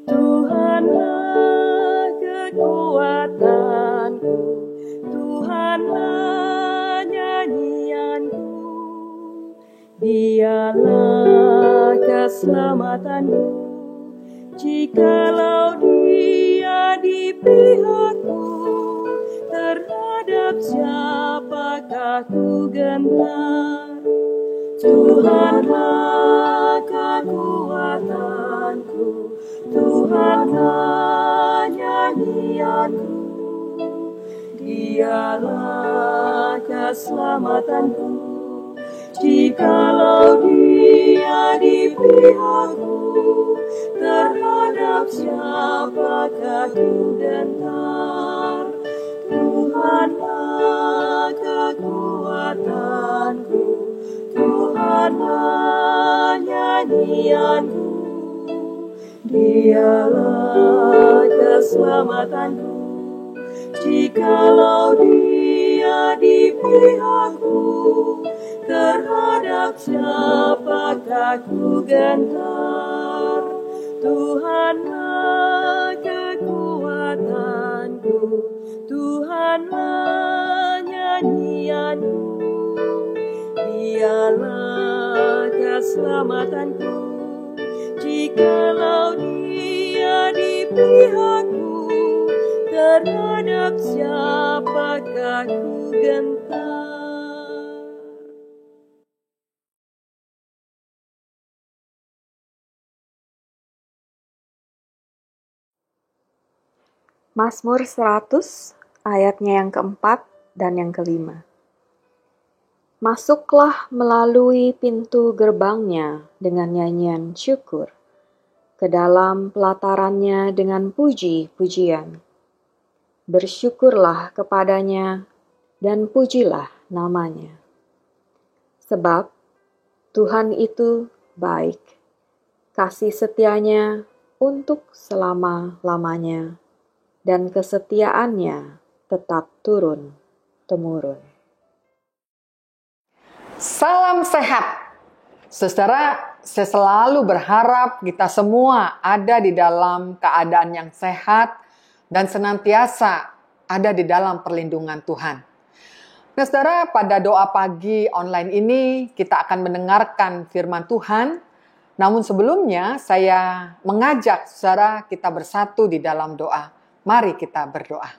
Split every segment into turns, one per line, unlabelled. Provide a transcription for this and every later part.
Tuhanlah kekuatanku, Tuhanlah nyanyianku, Dialah keselamatanku, jikalau Dia di pihakku, terhadap siapakah ku gentar? Tuhanlah kekuatanku, Tuhanlah nyanyianku, Dialah keselamatanku, jikalau Dia di pihakku, terhadap siapakah ku gentar? Tuhanlah kekuatanku, Tuhanlah nyanyianku, Dialah keselamatanku, jikalau Dia di pihakku, terhadap siapakah ku gentar? Tuhanlah kekuatanku, Tuhanlah nyanyianku, Dialah keselamatanku, jikalau Dia di pihakku, terhadap siapakah ku gentar?
Mazmur 100 ayatnya yang keempat dan yang kelima. Masuklah melalui pintu gerbangnya dengan nyanyian syukur, ke dalam pelatarannya dengan puji-pujian. Bersyukurlah kepadanya dan pujilah namanya. Sebab Tuhan itu baik, kasih setianya untuk selama-lamanya, dan kesetiaannya tetap turun-temurun.
Salam sehat. Saudara, saya selalu berharap kita semua ada di dalam keadaan yang sehat dan senantiasa ada di dalam perlindungan Tuhan. Nah, saudara, pada doa pagi online ini kita akan mendengarkan firman Tuhan. Namun sebelumnya saya mengajak saudara kita bersatu di dalam doa. Mari kita berdoa.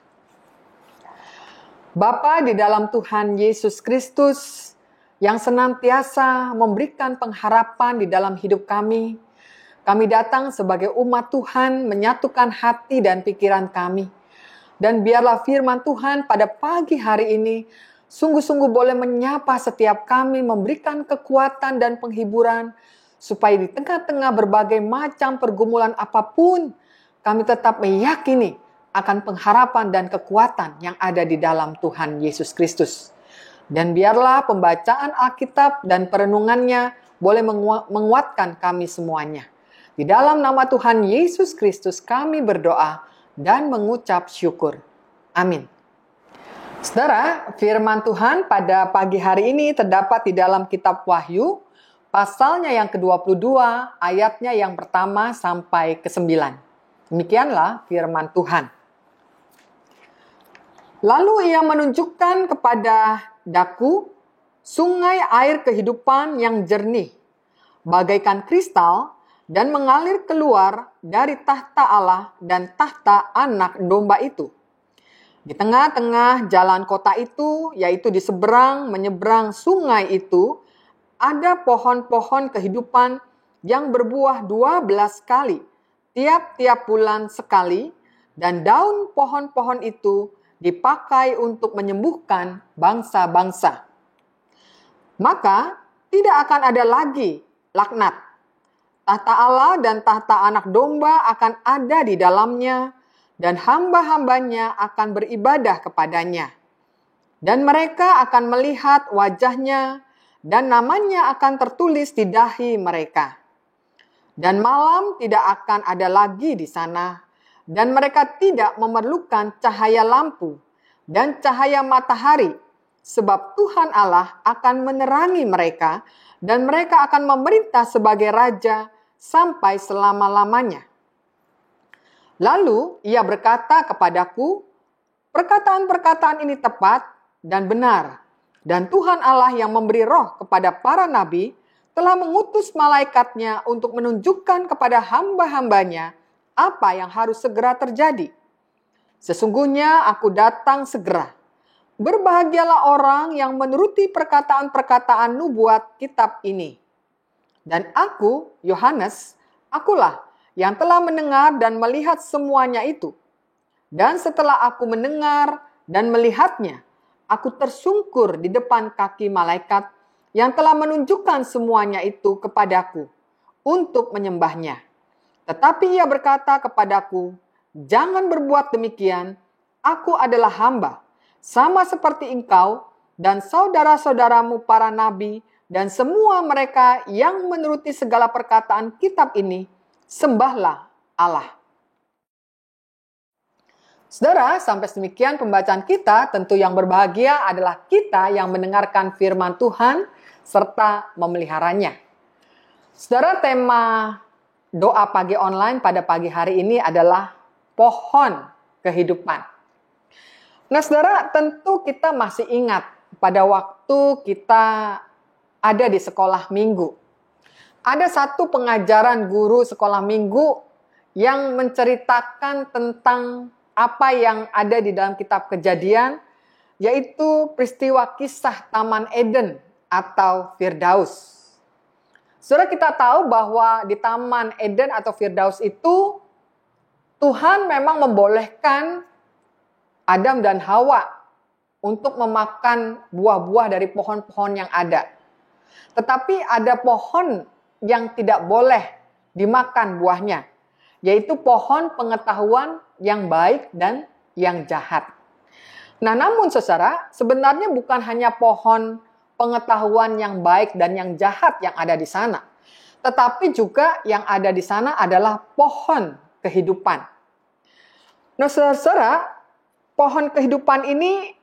Bapa di dalam Tuhan Yesus Kristus, yang senantiasa memberikan pengharapan di dalam hidup kami. Kami datang sebagai umat Tuhan menyatukan hati dan pikiran kami. Dan biarlah firman Tuhan pada pagi hari ini sungguh-sungguh boleh menyapa setiap kami, memberikan kekuatan dan penghiburan, supaya di tengah-tengah berbagai macam pergumulan apapun, kami tetap meyakini akan pengharapan dan kekuatan yang ada di dalam Tuhan Yesus Kristus. Dan biarlah pembacaan Alkitab dan perenungannya boleh menguatkan kami semuanya. Di dalam nama Tuhan Yesus Kristus kami berdoa dan mengucap syukur. Amin. Saudara, firman Tuhan pada pagi hari ini terdapat di dalam kitab Wahyu, pasalnya yang ke-22, ayatnya yang pertama sampai ke-9. Demikianlah firman Tuhan. Lalu ia menunjukkan kepada daku sungai air kehidupan yang jernih, bagaikan kristal, dan mengalir keluar dari tahta Allah dan tahta anak domba itu. Di tengah-tengah jalan kota itu, yaitu di seberang menyeberang sungai itu, ada pohon-pohon kehidupan yang berbuah 12 kali, tiap-tiap bulan sekali, dan daun pohon-pohon itu dipakai untuk menyembuhkan bangsa-bangsa. Maka tidak akan ada lagi laknat. Tahta Allah dan tahta anak domba akan ada di dalamnya, dan hamba-hambanya akan beribadah kepadanya. Dan mereka akan melihat wajahnya, dan namanya akan tertulis di dahi mereka. Dan malam tidak akan ada lagi di sana, dan mereka tidak memerlukan cahaya lampu dan cahaya matahari, sebab Tuhan Allah akan menerangi mereka dan mereka akan memerintah sebagai raja sampai selama-lamanya. Lalu ia berkata kepadaku, perkataan-perkataan ini tepat dan benar. Dan Tuhan Allah yang memberi roh kepada para nabi telah mengutus malaikatnya untuk menunjukkan kepada hamba-hambanya apa yang harus segera terjadi. Sesungguhnya aku datang segera. Berbahagialah orang yang menuruti perkataan-perkataan nubuat kitab ini. Dan aku, Yohanes, akulah yang telah mendengar dan melihat semuanya itu. Dan setelah aku mendengar dan melihatnya, aku tersungkur di depan kaki malaikat yang telah menunjukkan semuanya itu kepadaku untuk menyembahnya. Tetapi ia berkata kepadaku, jangan berbuat demikian, aku adalah hamba, sama seperti engkau dan saudara-saudaramu para nabi dan semua mereka yang menuruti segala perkataan kitab ini, sembahlah Allah. Saudara, sampai demikian pembacaan kita. Tentu yang berbahagia adalah kita yang mendengarkan firman Tuhan serta memeliharanya. Saudara, tema doa pagi online pada pagi hari ini adalah pohon kehidupan. Nah, saudara, tentu kita masih ingat pada waktu kita ada di sekolah minggu. Ada satu pengajaran guru sekolah minggu yang menceritakan tentang apa yang ada di dalam kitab Kejadian, yaitu peristiwa kisah Taman Eden atau Firdaus. Saudara, kita tahu bahwa di Taman Eden atau Firdaus itu Tuhan memang membolehkan Adam dan Hawa untuk memakan buah-buah dari pohon-pohon yang ada. Tetapi ada pohon yang tidak boleh dimakan buahnya, yaitu pohon pengetahuan yang baik dan yang jahat. Nah, namun saudara, sebenarnya bukan hanya pohon pengetahuan yang baik dan yang jahat yang ada di sana, tetapi juga yang ada di sana adalah pohon kehidupan. Nah, saudara, pohon kehidupan ini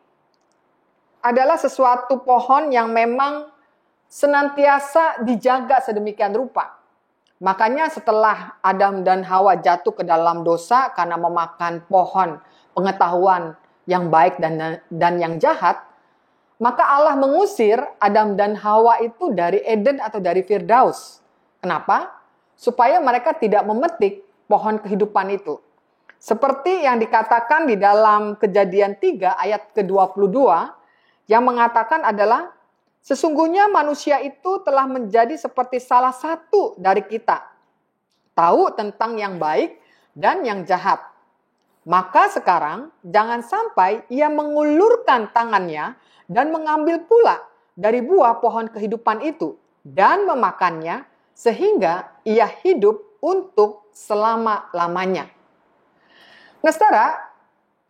adalah sesuatu pohon yang memang senantiasa dijaga sedemikian rupa. Makanya setelah Adam dan Hawa jatuh ke dalam dosa karena memakan pohon pengetahuan yang baik dan yang jahat, maka Allah mengusir Adam dan Hawa itu dari Eden atau dari Firdaus. Kenapa? Supaya mereka tidak memetik pohon kehidupan itu. Seperti yang dikatakan di dalam Kejadian 3 ayat ke-22 yang mengatakan adalah, sesungguhnya manusia itu telah menjadi seperti salah satu dari kita, tahu tentang yang baik dan yang jahat. Maka sekarang jangan sampai ia mengulurkan tangannya dan mengambil pula dari buah pohon kehidupan itu dan memakannya sehingga ia hidup untuk selama-lamanya. Nah, saudara,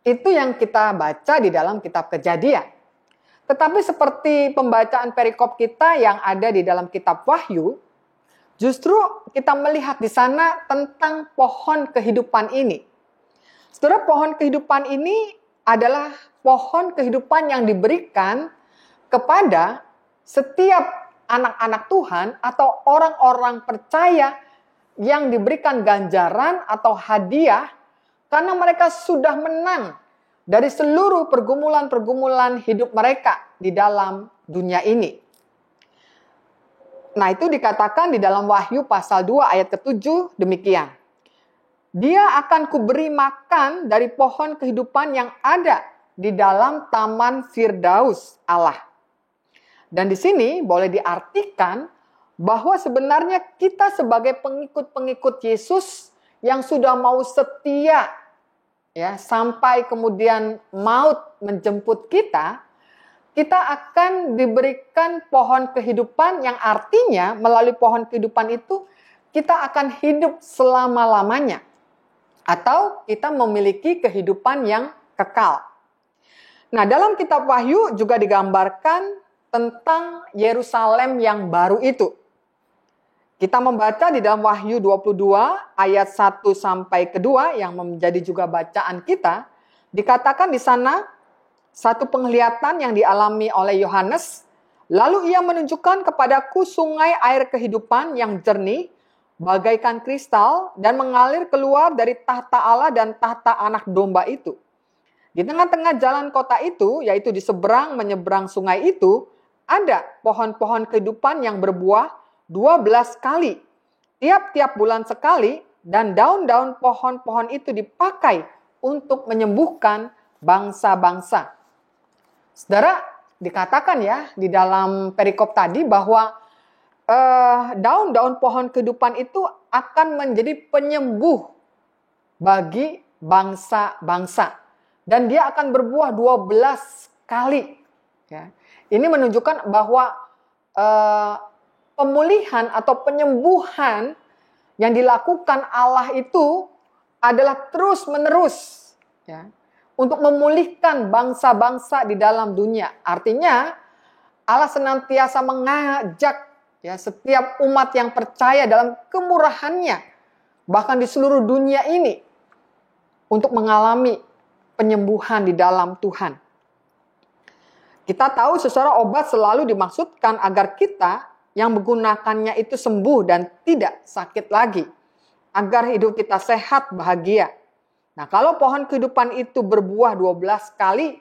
itu yang kita baca di dalam kitab Kejadian. Tetapi seperti pembacaan perikop kita yang ada di dalam kitab Wahyu, justru kita melihat di sana tentang pohon kehidupan ini. Saudara, pohon kehidupan ini adalah pohon kehidupan yang diberikan kepada setiap anak-anak Tuhan atau orang-orang percaya yang diberikan ganjaran atau hadiah karena mereka sudah menang dari seluruh pergumulan-pergumulan hidup mereka di dalam dunia ini. Nah, itu dikatakan di dalam Wahyu pasal 2 ayat ke-7 demikian. Dia akan kuberi makan dari pohon kehidupan yang ada di dalam Taman Firdaus Allah. Dan di sini boleh diartikan bahwa sebenarnya kita sebagai pengikut-pengikut Yesus yang sudah mau setia ya sampai kemudian maut menjemput kita, kita akan diberikan pohon kehidupan yang artinya melalui pohon kehidupan itu kita akan hidup selama-lamanya atau kita memiliki kehidupan yang kekal. Nah, dalam kitab Wahyu juga digambarkan tentang Yerusalem yang baru itu. Kita membaca di dalam Wahyu 22 ayat 1 sampai ke 2 yang menjadi juga bacaan kita, dikatakan di sana, satu penglihatan yang dialami oleh Yohanes. Lalu ia menunjukkan kepadaku sungai air kehidupan yang jernih, bagaikan kristal, dan mengalir keluar dari tahta Allah dan tahta anak domba itu. Di tengah-tengah jalan kota itu, yaitu di seberang menyeberang sungai itu, ada pohon-pohon kehidupan yang berbuah 12 kali, tiap-tiap bulan sekali, dan daun-daun pohon-pohon itu dipakai untuk menyembuhkan bangsa-bangsa. Saudara, dikatakan ya di dalam perikop tadi bahwa daun-daun pohon kehidupan itu akan menjadi penyembuh bagi bangsa-bangsa. Dan dia akan berbuah 12 kali. Ya. Ini menunjukkan bahwa pemulihan atau penyembuhan yang dilakukan Allah itu adalah terus-menerus, ya, untuk memulihkan bangsa-bangsa di dalam dunia. Artinya Allah senantiasa mengajak ya setiap umat yang percaya dalam kemurahannya, bahkan di seluruh dunia ini, untuk mengalami penyembuhan di dalam Tuhan. Kita tahu secara obat selalu dimaksudkan agar kita yang menggunakannya itu sembuh dan tidak sakit lagi, agar hidup kita sehat, bahagia. Nah, kalau pohon kehidupan itu berbuah 12 kali,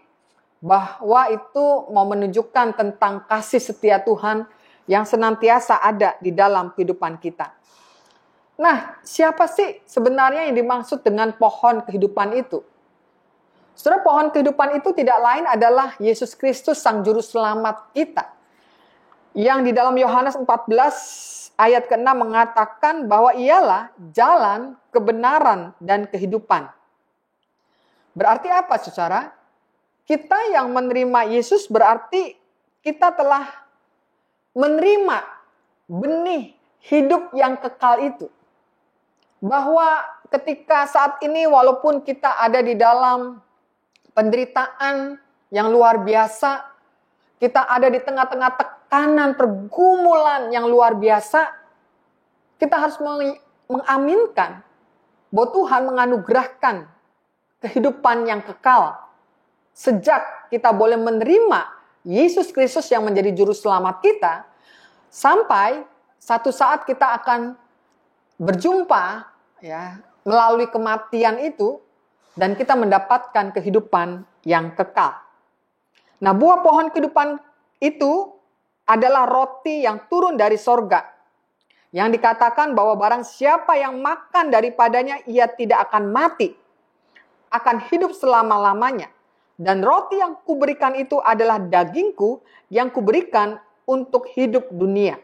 bahwa itu mau menunjukkan tentang kasih setia Tuhan yang senantiasa ada di dalam kehidupan kita. Nah, siapa sih sebenarnya yang dimaksud dengan pohon kehidupan itu? Saudara, pohon kehidupan itu tidak lain adalah Yesus Kristus, Sang Juru Selamat kita. Yang di dalam Yohanes 14 ayat ke-6 mengatakan bahwa ialah jalan, kebenaran, dan kehidupan. Berarti apa, saudara? Kita yang menerima Yesus berarti kita telah menerima benih hidup yang kekal itu. Bahwa ketika saat ini walaupun kita ada di dalam penderitaan yang luar biasa, kita ada di tengah-tengah tekanan, pergumulan yang luar biasa, kita harus mengaminkan bahwa Tuhan menganugerahkan kehidupan yang kekal. Sejak kita boleh menerima Yesus Kristus yang menjadi juru selamat kita, sampai satu saat kita akan berjumpa ya melalui kematian itu, dan kita mendapatkan kehidupan yang kekal. Nah, buah pohon kehidupan itu adalah roti yang turun dari sorga. Yang dikatakan bahwa barang siapa yang makan daripadanya, ia tidak akan mati, akan hidup selama-lamanya. Dan roti yang kuberikan itu adalah dagingku yang kuberikan untuk hidup dunia.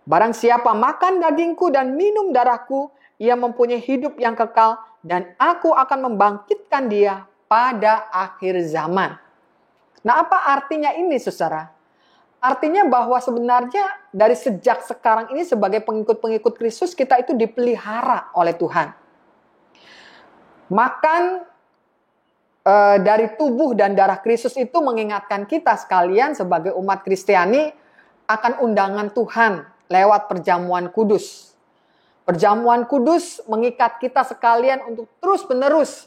Barang siapa makan dagingku dan minum darahku, ia mempunyai hidup yang kekal, dan aku akan membangkitkan dia pada akhir zaman. Nah, apa artinya ini, saudara? Artinya bahwa sebenarnya dari sejak sekarang ini sebagai pengikut-pengikut Kristus, kita itu dipelihara oleh Tuhan. Makan dari tubuh dan darah Kristus itu mengingatkan kita sekalian sebagai umat Kristiani akan undangan Tuhan lewat perjamuan kudus. Perjamuan kudus mengikat kita sekalian untuk terus-menerus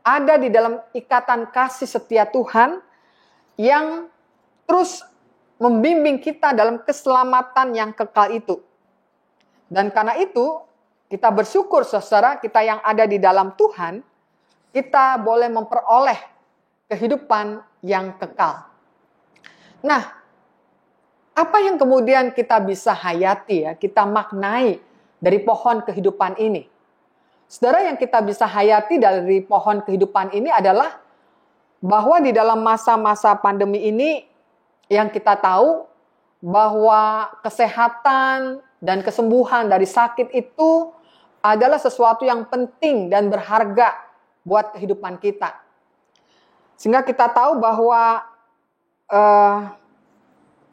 ada di dalam ikatan kasih setia Tuhan yang terus membimbing kita dalam keselamatan yang kekal itu. Dan karena itu, kita bersyukur saudara, kita yang ada di dalam Tuhan, kita boleh memperoleh kehidupan yang kekal. Nah, apa yang kemudian kita bisa hayati ya, kita maknai dari pohon kehidupan ini? Saudara, yang kita bisa hayati dari pohon kehidupan ini adalah bahwa di dalam masa-masa pandemi ini yang kita tahu bahwa kesehatan dan kesembuhan dari sakit itu adalah sesuatu yang penting dan berharga buat kehidupan kita. Sehingga kita tahu bahwa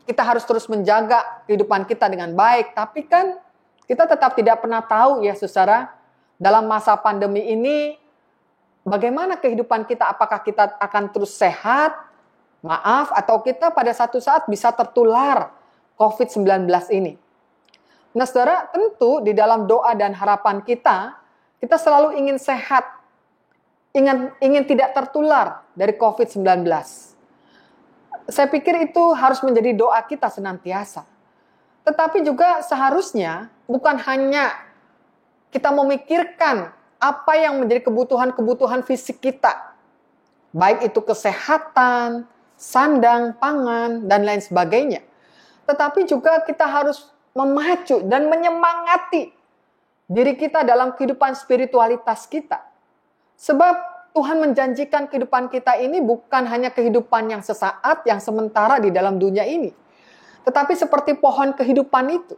kita harus terus menjaga kehidupan kita dengan baik. Tapi kan kita tetap tidak pernah tahu ya saudara, dalam masa pandemi ini bagaimana kehidupan kita, apakah kita akan terus sehat, atau kita pada satu saat bisa tertular COVID-19 ini. Nah saudara, tentu di dalam doa dan harapan kita selalu ingin sehat, ingin tidak tertular dari COVID-19. Saya pikir itu harus menjadi doa kita senantiasa. Tetapi juga seharusnya bukan hanya kita memikirkan apa yang menjadi kebutuhan-kebutuhan fisik kita. Baik itu kesehatan, sandang, pangan, dan lain sebagainya. Tetapi juga kita harus memacu dan menyemangati diri kita dalam kehidupan spiritualitas kita. Sebab Tuhan menjanjikan kehidupan kita ini bukan hanya kehidupan yang sesaat, yang sementara di dalam dunia ini. Tetapi seperti pohon kehidupan itu,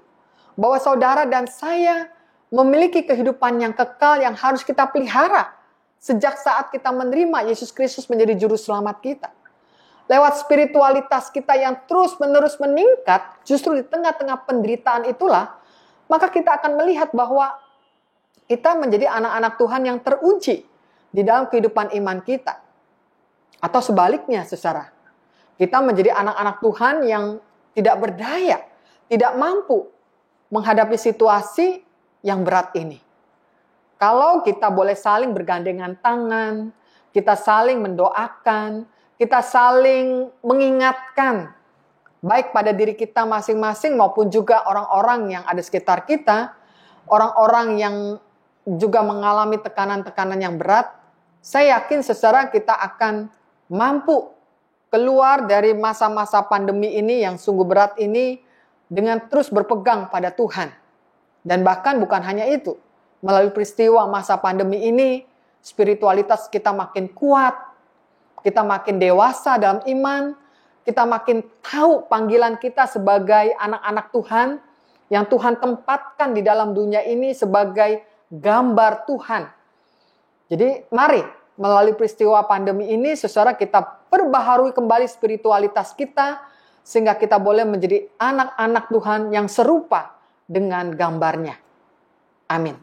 bahwa saudara dan saya memiliki kehidupan yang kekal yang harus kita pelihara sejak saat kita menerima Yesus Kristus menjadi juru selamat kita. Lewat spiritualitas kita yang terus-menerus meningkat, justru di tengah-tengah penderitaan itulah, maka kita akan melihat bahwa kita menjadi anak-anak Tuhan yang teruji di dalam kehidupan iman kita. Atau sebaliknya, saudara, kita menjadi anak-anak Tuhan yang tidak berdaya, tidak mampu menghadapi situasi yang berat ini. Kalau kita boleh saling bergandengan tangan, kita saling mendoakan, kita saling mengingatkan, baik pada diri kita masing-masing maupun juga orang-orang yang ada sekitar kita, orang-orang yang juga mengalami tekanan-tekanan yang berat, saya yakin secara kita akan mampu keluar dari masa-masa pandemi ini yang sungguh berat ini dengan terus berpegang pada Tuhan. Dan bahkan bukan hanya itu, melalui peristiwa masa pandemi ini, spiritualitas kita makin kuat, kita makin dewasa dalam iman, kita makin tahu panggilan kita sebagai anak-anak Tuhan, yang Tuhan tempatkan di dalam dunia ini sebagai gambar Tuhan. Jadi mari melalui peristiwa pandemi ini, saudara, kita perbaharui kembali spiritualitas kita, sehingga kita boleh menjadi anak-anak Tuhan yang serupa dengan gambarnya. Amin.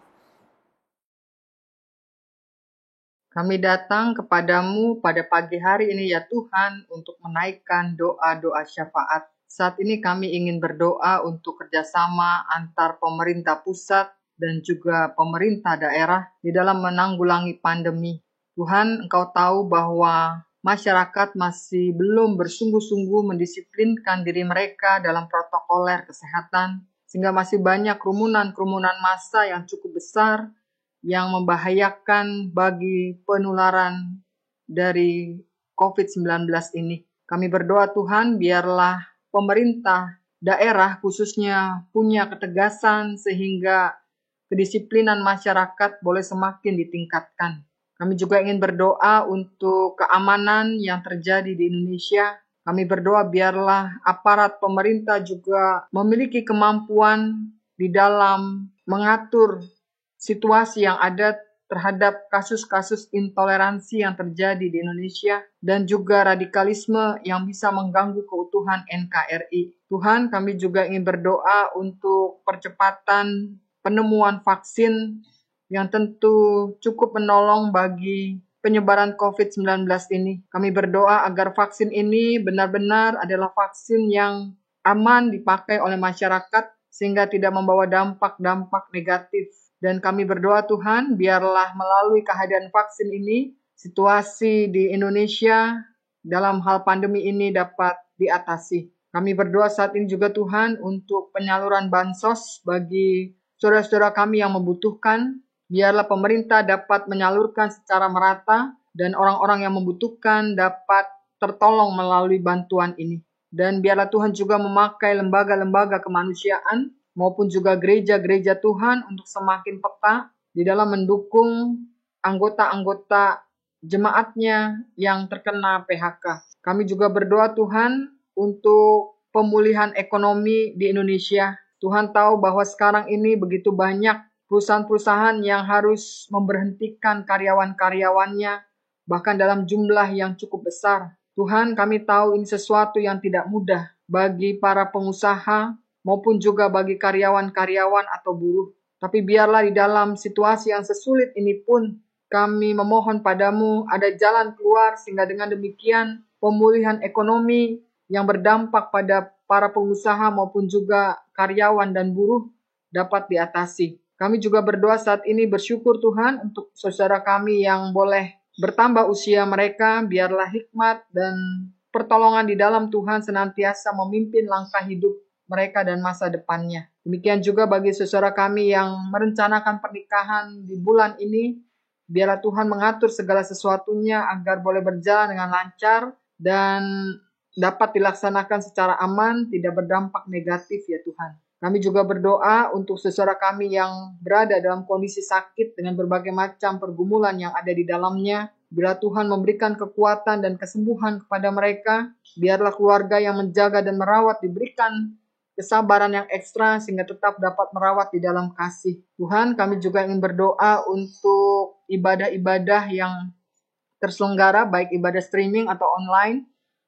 Kami datang kepadamu pada pagi hari ini ya Tuhan untuk menaikkan doa-doa syafaat. Saat ini kami ingin berdoa untuk kerjasama antar pemerintah pusat dan juga pemerintah daerah di dalam menanggulangi pandemi. Tuhan, Engkau tahu bahwa masyarakat masih belum bersungguh-sungguh mendisiplinkan diri mereka dalam protokoler kesehatan, sehingga masih banyak kerumunan-kerumunan massa yang cukup besar yang membahayakan bagi penularan dari COVID-19 ini. Kami berdoa Tuhan, biarlah pemerintah daerah khususnya punya ketegasan sehingga kedisiplinan masyarakat boleh semakin ditingkatkan. Kami juga ingin berdoa untuk keamanan yang terjadi di Indonesia. Kami berdoa biarlah aparat pemerintah juga memiliki kemampuan di dalam mengatur situasi yang ada terhadap kasus-kasus intoleransi yang terjadi di Indonesia dan juga radikalisme yang bisa mengganggu keutuhan NKRI. Tuhan, kami juga ingin berdoa untuk percepatan penemuan vaksin yang tentu cukup menolong bagi penyebaran COVID-19 ini. Kami berdoa agar vaksin ini benar-benar adalah vaksin yang aman dipakai oleh masyarakat sehingga tidak membawa dampak-dampak negatif. Dan kami berdoa Tuhan, biarlah melalui kehadiran vaksin ini, situasi di Indonesia dalam hal pandemi ini dapat diatasi. Kami berdoa saat ini juga Tuhan untuk penyaluran bansos bagi saudara-saudara kami yang membutuhkan. Biarlah pemerintah dapat menyalurkan secara merata dan orang-orang yang membutuhkan dapat tertolong melalui bantuan ini. Dan biarlah Tuhan juga memakai lembaga-lembaga kemanusiaan maupun juga gereja-gereja Tuhan untuk semakin peka di dalam mendukung anggota-anggota jemaatnya yang terkena PHK. Kami juga berdoa Tuhan untuk pemulihan ekonomi di Indonesia. Tuhan tahu bahwa sekarang ini begitu banyak perusahaan-perusahaan yang harus memberhentikan karyawan-karyawannya, bahkan dalam jumlah yang cukup besar. Tuhan, kami tahu ini sesuatu yang tidak mudah bagi para pengusaha maupun juga bagi karyawan-karyawan atau buruh. Tapi biarlah di dalam situasi yang sesulit ini pun kami memohon padamu ada jalan keluar sehingga dengan demikian pemulihan ekonomi yang berdampak pada para pengusaha maupun juga karyawan dan buruh dapat diatasi. Kami juga berdoa saat ini bersyukur Tuhan untuk saudara kami yang boleh bertambah usia mereka, biarlah hikmat dan pertolongan di dalam Tuhan senantiasa memimpin langkah hidup mereka dan masa depannya. Demikian juga bagi saudara kami yang merencanakan pernikahan di bulan ini, biarlah Tuhan mengatur segala sesuatunya agar boleh berjalan dengan lancar dan dapat dilaksanakan secara aman, tidak berdampak negatif ya Tuhan. Kami juga berdoa untuk saudara kami yang berada dalam kondisi sakit dengan berbagai macam pergumulan yang ada di dalamnya. Bila Tuhan memberikan kekuatan dan kesembuhan kepada mereka, biarlah keluarga yang menjaga dan merawat diberikan kesabaran yang ekstra sehingga tetap dapat merawat di dalam kasih. Tuhan, kami juga ingin berdoa untuk ibadah-ibadah yang terselenggara, baik ibadah streaming atau online.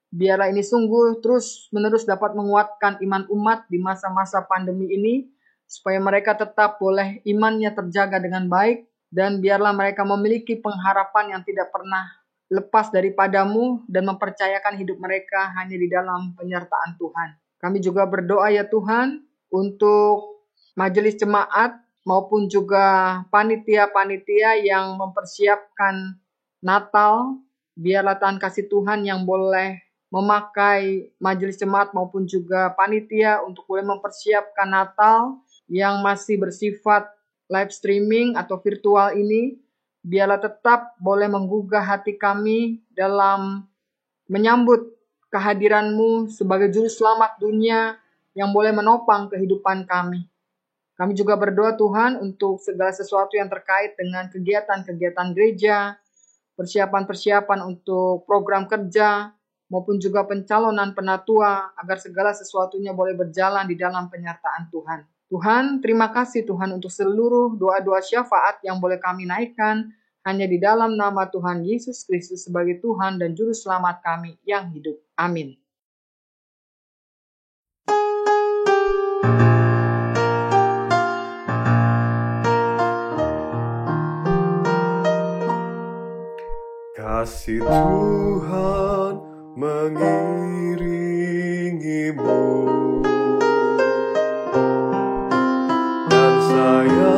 Biarlah ini sungguh terus-menerus dapat menguatkan iman umat di masa-masa pandemi ini, supaya mereka tetap boleh imannya terjaga dengan baik, dan biarlah mereka memiliki pengharapan yang tidak pernah lepas daripadamu, dan mempercayakan hidup mereka hanya di dalam penyertaan Tuhan. Kami juga berdoa ya Tuhan, untuk majelis jemaat maupun juga panitia-panitia yang mempersiapkan Natal, biarlah Tuhan kasih Tuhan yang boleh memakai majelis jemaat maupun juga panitia untuk boleh mempersiapkan Natal yang masih bersifat live streaming atau virtual ini, biarlah tetap boleh menggugah hati kami dalam menyambut kehadiran-Mu sebagai juru selamat dunia yang boleh menopang kehidupan kami. Kami juga berdoa Tuhan untuk segala sesuatu yang terkait dengan kegiatan-kegiatan gereja, persiapan-persiapan untuk program kerja, maupun juga pencalonan penatua, agar segala sesuatunya boleh berjalan di dalam penyertaan Tuhan. Tuhan, terima kasih Tuhan untuk seluruh doa-doa syafaat yang boleh kami naikkan hanya di dalam nama Tuhan Yesus Kristus sebagai Tuhan dan Juru Selamat kami yang hidup. Amin.
Kasih Tuhan mengiringimu, dan saya